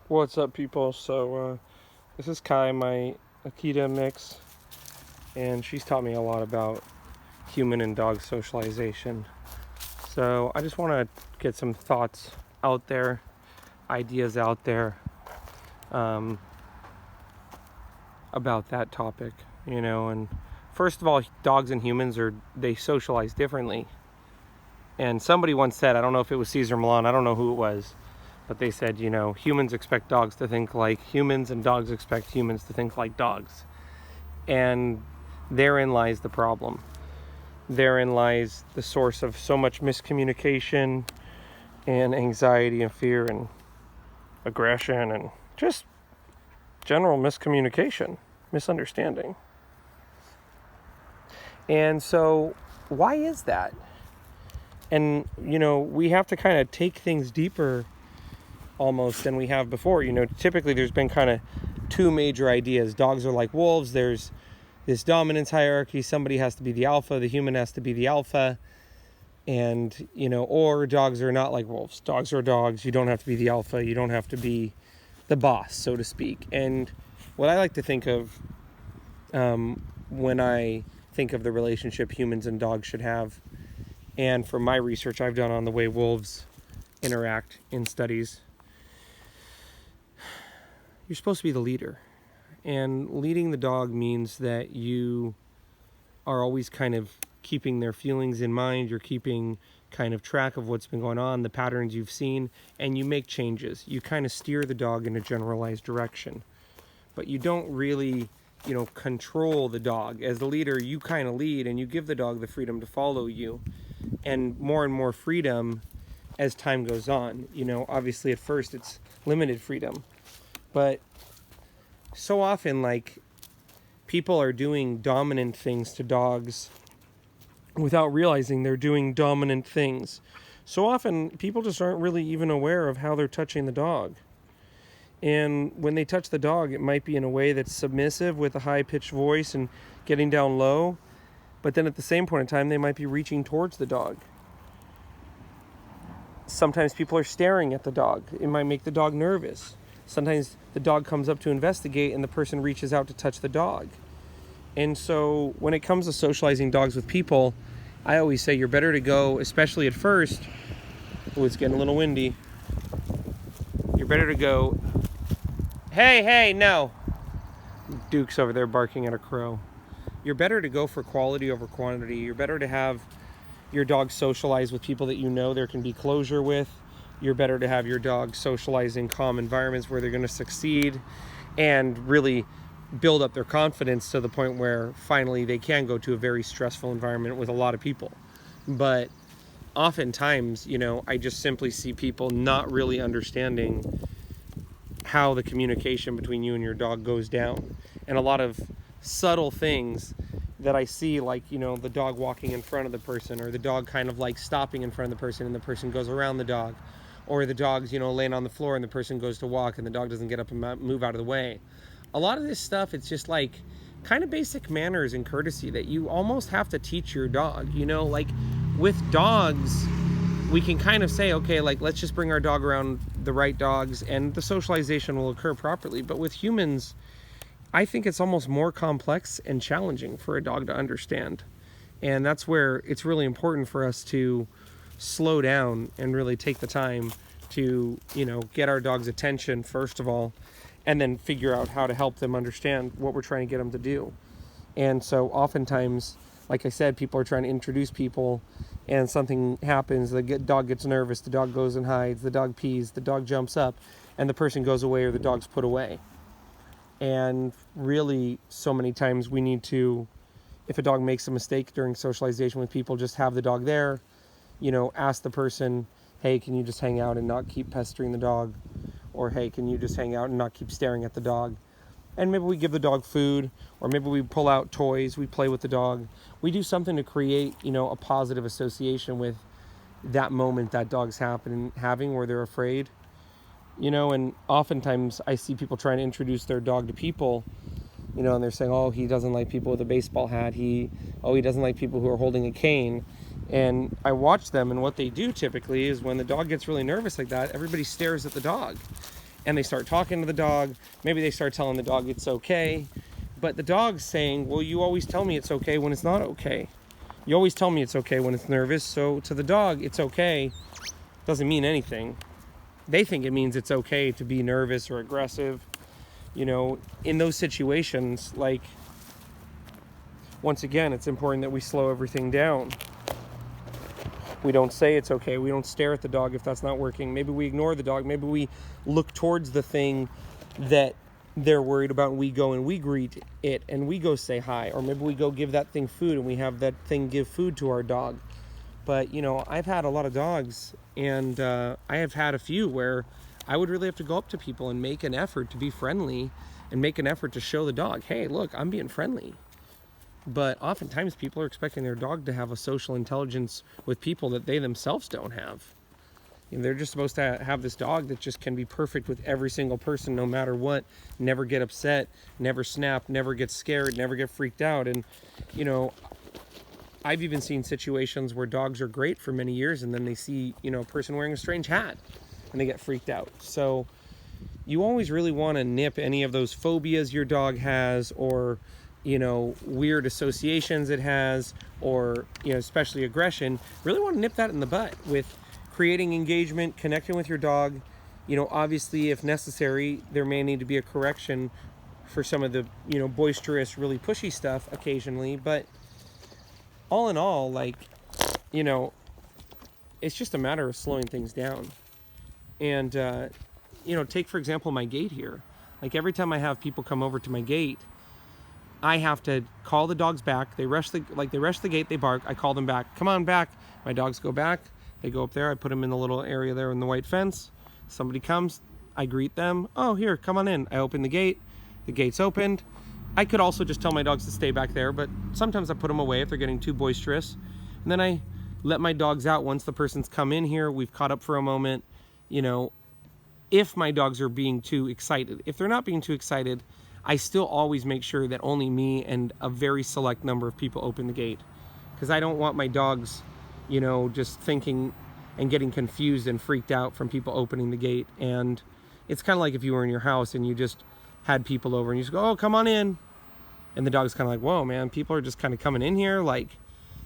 What's up, people? This is Kai, my Akita mix, and she's taught me a lot about human and dog socialization. So I just want to get some thoughts out there, ideas out there um, about that topic, And first of all, dogs and humans they socialize differently. And somebody once said, I don't know if it was Caesar Milan, I don't know who it was, but they said, humans expect dogs to think like humans and dogs expect humans to think like dogs. And therein lies the problem. Therein lies the source of so much miscommunication and anxiety and fear and aggression and just general miscommunication, misunderstanding. And so, why is that? And, we have to kind of take things deeper almost than we have before. Typically there's been kind of two major ideas. Dogs are like wolves. There's this dominance hierarchy. Somebody has to be the alpha. The human has to be the alpha. And, or dogs are not like wolves. Dogs are dogs. You don't have to be the alpha. You don't have to be the boss, so to speak. And what I like to think of when I think of the relationship humans and dogs should have, and from my research I've done on the way wolves interact in studies, you're supposed to be the leader. And leading the dog means that you are always kind of keeping their feelings in mind. You're keeping kind of track of what's been going on, the patterns you've seen, and you make changes. You kind of steer the dog in a generalized direction. But you don't really, control the dog. As the leader, you kind of lead and you give the dog the freedom to follow you. And more freedom as time goes on. Obviously at first it's limited freedom. But so often, people are doing dominant things to dogs without realizing they're doing dominant things. So often, people just aren't really even aware of how they're touching the dog. And when they touch the dog, it might be in a way that's submissive with a high-pitched voice and getting down low. But then at the same point in time, they might be reaching towards the dog. Sometimes people are staring at the dog. It might make the dog nervous. Sometimes the dog comes up to investigate and the person reaches out to touch the dog. And so when it comes to socializing dogs with people, I always say you're better to go, especially at first. Oh, it's getting a little windy. You're better to go, hey, no. Duke's over there barking at a crow. You're better to go for quality over quantity. You're better to have your dog socialize with people that there can be closure with. You're better to have your dog socialize in calm environments where they're going to succeed and really build up their confidence to the point where finally they can go to a very stressful environment with a lot of people. But oftentimes, I just simply see people not really understanding how the communication between you and your dog goes down. And a lot of subtle things that I see, the dog walking in front of the person, or the dog kind of stopping in front of the person and the person goes around the dog, or the dog's, laying on the floor and the person goes to walk and the dog doesn't get up and move out of the way. A lot of this stuff, it's just kind of basic manners and courtesy that you almost have to teach your dog. With dogs, we can kind of say, okay, let's just bring our dog around the right dogs and the socialization will occur properly. But with humans, I think it's almost more complex and challenging for a dog to understand. And that's where it's really important for us to slow down and really take the time to, get our dog's attention, first of all, and then figure out how to help them understand what we're trying to get them to do. And so oftentimes, like I said, people are trying to introduce people and something happens, the dog gets nervous, the dog goes and hides, the dog pees, the dog jumps up, and the person goes away or the dog's put away. And really, so many times we need to, if a dog makes a mistake during socialization with people, just have the dog there, ask the person, hey, can you just hang out and not keep pestering the dog? Or, hey, can you just hang out and not keep staring at the dog? And maybe we give the dog food, or maybe we pull out toys, we play with the dog. We do something to create, a positive association with that moment that dog's having where they're afraid. And oftentimes I see people trying to introduce their dog to people, and they're saying, oh, he doesn't like people with a baseball hat. He doesn't like people who are holding a cane. And I watch them, and what they do typically is when the dog gets really nervous like that, everybody stares at the dog. and they start talking to the dog. Maybe they start telling the dog it's okay. But the dog's saying, well, you always tell me it's okay when it's not okay. You always tell me it's okay when it's nervous. So to the dog, it's okay doesn't mean anything. They think it means it's okay to be nervous or aggressive. You know, in those situations, like, once again, it's important that we slow everything down. We don't say it's okay. We don't stare at the dog if that's not working. Maybe we ignore the dog. Maybe we look towards the thing that they're worried about, and we go and we greet it and we go say hi. Or maybe we go give that thing food and we have that thing give food to our dog. But, you know, I've had a lot of dogs, and I have had a few where I would really have to go up to people and make an effort to be friendly and make an effort to show the dog, hey, look, I'm being friendly. But oftentimes people are expecting their dog to have a social intelligence with people that they themselves don't have. You know, they're just supposed to have this dog that just can be perfect with every single person no matter what, never get upset, never snap, never get scared, never get freaked out. And, you know, I've even seen situations where dogs are great for many years and then they see, you know, a person wearing a strange hat and they get freaked out. So you always really want to nip any of those phobias your dog has, or, you know, weird associations it has, or, you know, especially aggression. Really want to nip that in the butt with creating engagement, connecting with your dog. You know, obviously, if necessary, there may need to be a correction for some of the, you know, boisterous, really pushy stuff occasionally. But all in all, like, you know, it's just a matter of slowing things down. And, you know, take, for example, my gate here. Like, every time I have people come over to my gate, I have to call the dogs back. They rush the gate, they bark. I call them back. Come on back. My dogs go back. They go up there. I put them in the little area there in the white fence. Somebody comes. I greet them. Oh, here, come on in. I open the gate. The gate's opened. I could also just tell my dogs to stay back there, but sometimes I put them away if they're getting too boisterous. And then I let my dogs out once the person's come in here. We've caught up for a moment. You know, if my dogs are being too excited. If they're not being too excited, I still always make sure that only me and a very select number of people open the gate. Because I don't want my dogs, you know, just thinking and getting confused and freaked out from people opening the gate. And it's kind of like if you were in your house and you just had people over and you just go, oh, come on in. And the dog's kind of like, whoa, man, people are just kind of coming in here. Like,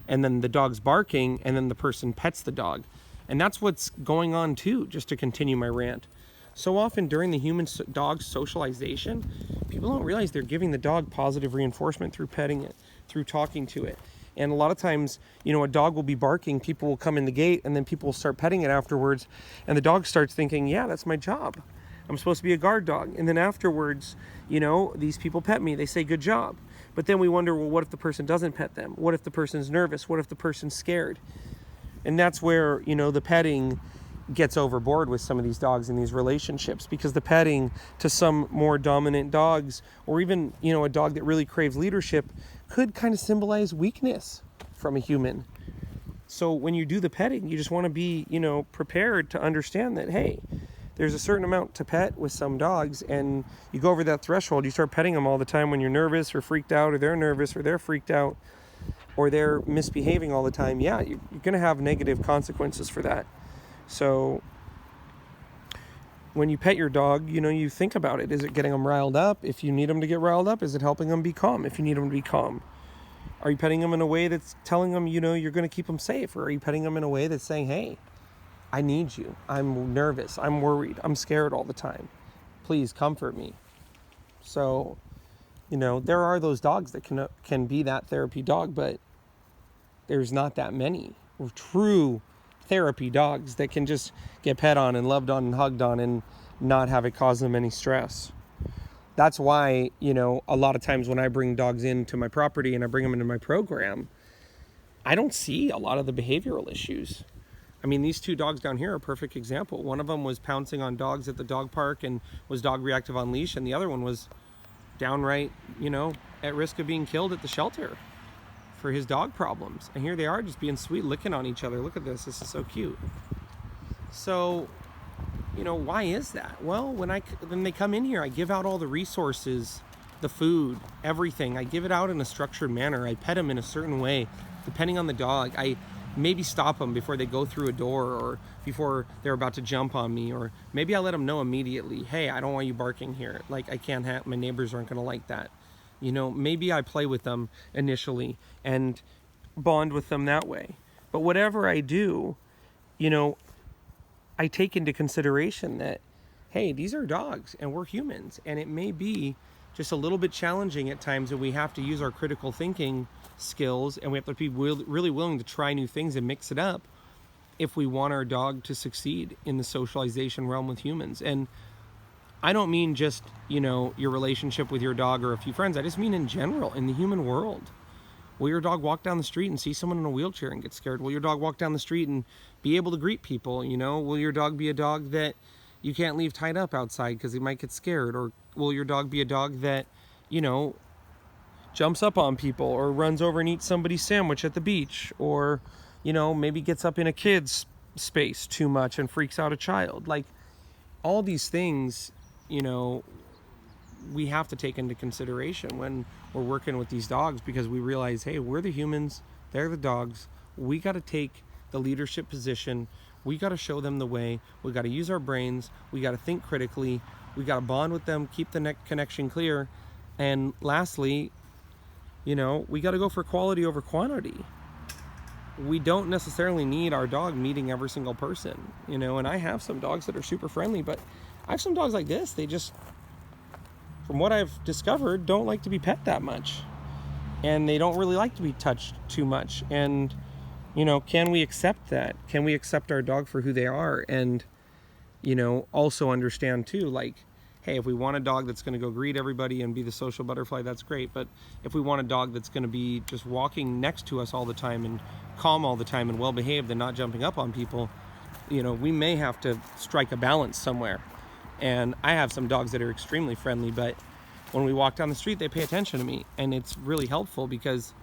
and then the dog's barking and then the person pets the dog. And that's what's going on too, just to continue my rant. So often during the human-dog socialization, people don't realize they're giving the dog positive reinforcement through petting it, through talking to it. And a lot of times, you know, a dog will be barking, people will come in the gate, and then people will start petting it afterwards. And the dog starts thinking, yeah, that's my job. I'm supposed to be a guard dog. And then afterwards, you know, these people pet me. They say, good job. But then we wonder, well, what if the person doesn't pet them? What if the person's nervous? What if the person's scared? And that's where, you know, the petting gets overboard with some of these dogs in these relationships, because the petting to some more dominant dogs, or even, you know, a dog that really craves leadership, could kind of symbolize weakness from a human. So when you do the petting, you just want to be, you know, prepared to understand that, hey, there's a certain amount to pet with some dogs, and you go over that threshold, you start petting them all the time when you're nervous or freaked out, or they're nervous or they're freaked out, or they're misbehaving all the time. Yeah, you're going to have negative consequences for that. So when you pet your dog, you know, you think about it. Is it getting them riled up? If you need them to get riled up, is it helping them be calm? If you need them to be calm, are you petting them in a way that's telling them, you know, you're going to keep them safe? Or are you petting them in a way that's saying, hey, I need you. I'm nervous. I'm worried. I'm scared all the time. Please comfort me. So, you know, there are those dogs that can be that therapy dog, but there's not that many true therapy dogs that can just get pet on and loved on and hugged on and not have it cause them any stress. That's why, you know, a lot of times when I bring dogs into my property and I bring them into my program, I don't see a lot of the behavioral issues. I mean, these two dogs down here are a perfect example. One of them was pouncing on dogs at the dog park and was dog reactive on leash, and the other one was downright, you know, at risk of being killed at the shelter for his dog problems. And here they are just being sweet, licking on each other. Look at this. This is so cute. So, you know, why is that? Well, when they come in here, I give out all the resources, the food, everything. I give it out in a structured manner. I pet them in a certain way, depending on the dog. I maybe stop them before they go through a door or before they're about to jump on me, or maybe I'll let them know immediately, hey, I don't want you barking here. Like, I can't have, my neighbors aren't going to like that. You know, maybe I play with them initially and bond with them that way. But whatever I do, you know, I take into consideration that, hey, these are dogs and we're humans, and it may be just a little bit challenging at times, and we have to use our critical thinking skills, and we have to be really willing to try new things and mix it up if we want our dog to succeed in the socialization realm with humans. And I don't mean just, you know, your relationship with your dog or a few friends. I just mean in general, in the human world. Will your dog walk down the street and see someone in a wheelchair and get scared? Will your dog walk down the street and be able to greet people? You know, will your dog be a dog that you can't leave tied up outside because he might get scared? Or will your dog be a dog that, you know, jumps up on people or runs over and eats somebody's sandwich at the beach? Or, you know, maybe gets up in a kid's space too much and freaks out a child? Like, all these things, you know, we have to take into consideration when we're working with these dogs, because we realize, hey, we're the humans, they're the dogs. We got to take the leadership position. We got to show them the way. We got to use our brains. We got to think critically. We got to bond with them, keep the connection clear. And lastly, you know, we got to go for quality over quantity. We don't necessarily need our dog meeting every single person, you know, and I have some dogs that are super friendly, but I have some dogs like this, they just, from what I've discovered, don't like to be pet that much. And they don't really like to be touched too much. And, you know, can we accept that? Can we accept our dog for who they are? And, you know, also understand too, like, hey, if we want a dog that's going to go greet everybody and be the social butterfly, that's great. But if we want a dog that's going to be just walking next to us all the time and calm all the time and well-behaved and not jumping up on people, you know, we may have to strike a balance somewhere. And I have some dogs that are extremely friendly, but when we walk down the street, they pay attention to me. And it's really helpful, because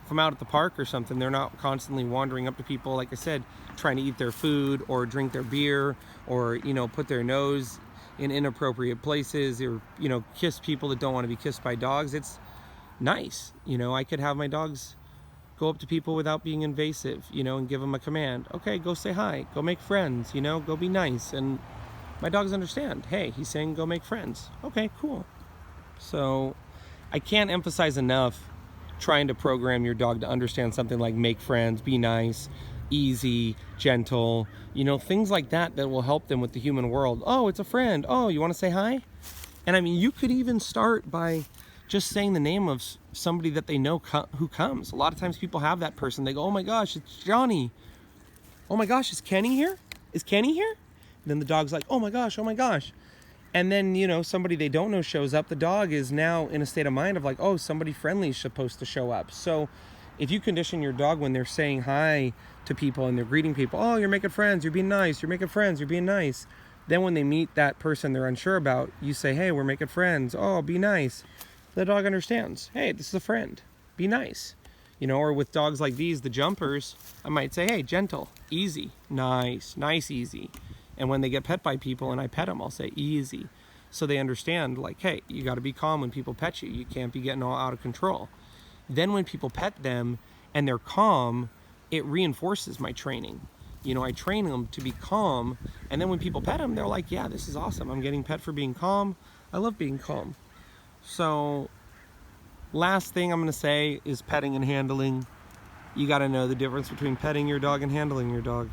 if I'm out at the park or something, they're not constantly wandering up to people, like I said, trying to eat their food or drink their beer, or, you know, put their nose in inappropriate places, or, you know, kiss people that don't want to be kissed by dogs. It's nice. You know, I could have my dogs go up to people without being invasive, you know, and give them a command. Okay, go say hi, go make friends, you know, go be nice. And my dogs understand, hey, he's saying go make friends. Okay, cool. So I can't emphasize enough trying to program your dog to understand something like make friends, be nice, easy, gentle, you know, things like that that will help them with the human world. Oh, it's a friend. Oh, you want to say hi? And I mean, you could even start by just saying the name of somebody that they know who comes. A lot of times people have that person. They go, oh my gosh, it's Johnny. Oh my gosh, is Kenny here? Is Kenny here? And then the dog's like, oh my gosh, oh my gosh. And then, you know, somebody they don't know shows up. The dog is now in a state of mind of like, oh, somebody friendly is supposed to show up. So if you condition your dog when they're saying hi to people and they're greeting people, oh, you're making friends, you're being nice, you're making friends, you're being nice. Then when they meet that person they're unsure about, you say, hey, we're making friends. Oh, be nice. The dog understands. Hey, this is a friend. Be nice. You know, or with dogs like these, the jumpers, I might say, hey, gentle, easy, nice, nice, easy. And when they get pet by people and I pet them, I'll say easy. So they understand, like, hey, you got to be calm when people pet you. You can't be getting all out of control. Then when people pet them and they're calm, it reinforces my training. You know, I train them to be calm. And then when people pet them, they're like, yeah, this is awesome. I'm getting pet for being calm. I love being calm. So last thing I'm going to say is petting and handling. You got to know the difference between petting your dog and handling your dog.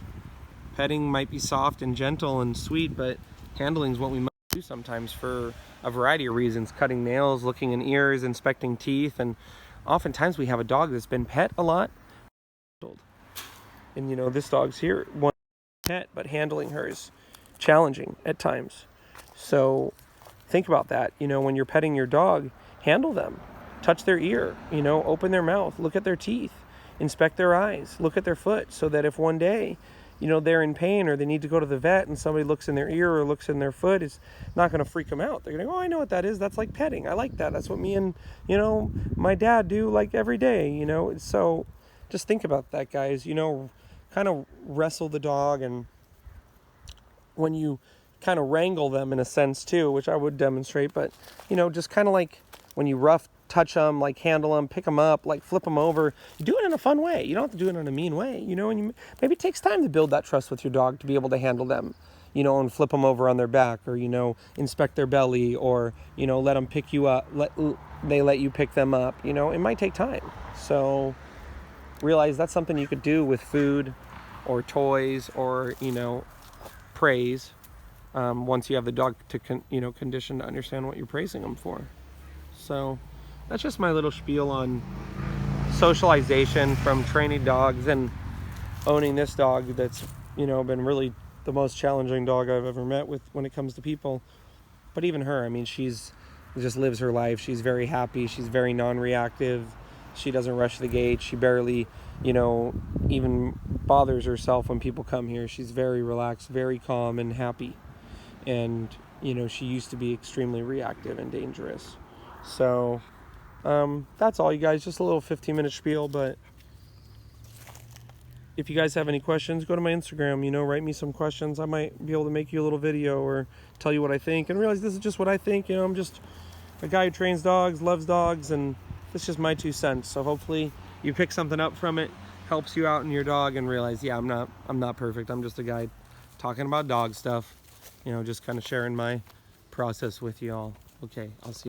Petting might be soft and gentle and sweet, but handling is what we must do sometimes for a variety of reasons. Cutting nails, looking in ears, inspecting teeth, and oftentimes we have a dog that's been pet a lot. And you know, this dog's here, one pet, but handling her is challenging at times. So think about that. You know, when you're petting your dog, handle them. Touch their ear, you know, open their mouth, look at their teeth, inspect their eyes, look at their foot, so that if one day, you know, they're in pain or they need to go to the vet and somebody looks in their ear or looks in their foot, it's not going to freak them out. They're going to go, oh, I know what that is. That's like petting. I like that. That's what me and, you know, my dad do like every day, you know. So just think about that, guys. You know, kind of wrestle the dog, and when you kind of wrangle them in a sense too, which I would demonstrate, but, you know, just kind of like when you rough touch them, like handle them, pick them up, like flip them over, you do it in a fun way. You don't have to do it in a mean way, you know, and maybe it takes time to build that trust with your dog to be able to handle them, you know, and flip them over on their back, or, you know, inspect their belly, or, you know, let them pick you up, they let you pick them up, you know. It might take time. So realize that's something you could do with food or toys, or, you know, praise, once you have the dog to condition to understand what you're praising them for. So that's just my little spiel on socialization from training dogs and owning this dog that's, you know, been really the most challenging dog I've ever met with when it comes to people. But even her, I mean, she's just lives her life. She's very happy. She's very non-reactive. She doesn't rush the gate. She barely, you know, even bothers herself when people come here. She's very relaxed, very calm and happy. And, you know, she used to be extremely reactive and dangerous. So that's all, you guys. Just a little 15-minute spiel. But if you guys have any questions, go to my Instagram, you know, write me some questions. I might be able to make you a little video or tell you what I think, and realize this is just what I think. You know, I'm just a guy who trains dogs, loves dogs, and it's just my 2 cents. So hopefully you pick something up from it, helps you out in your dog, and realize, yeah, I'm not perfect. I'm just a guy talking about dog stuff, you know, just kind of sharing my process with you all. Okay, I'll see you.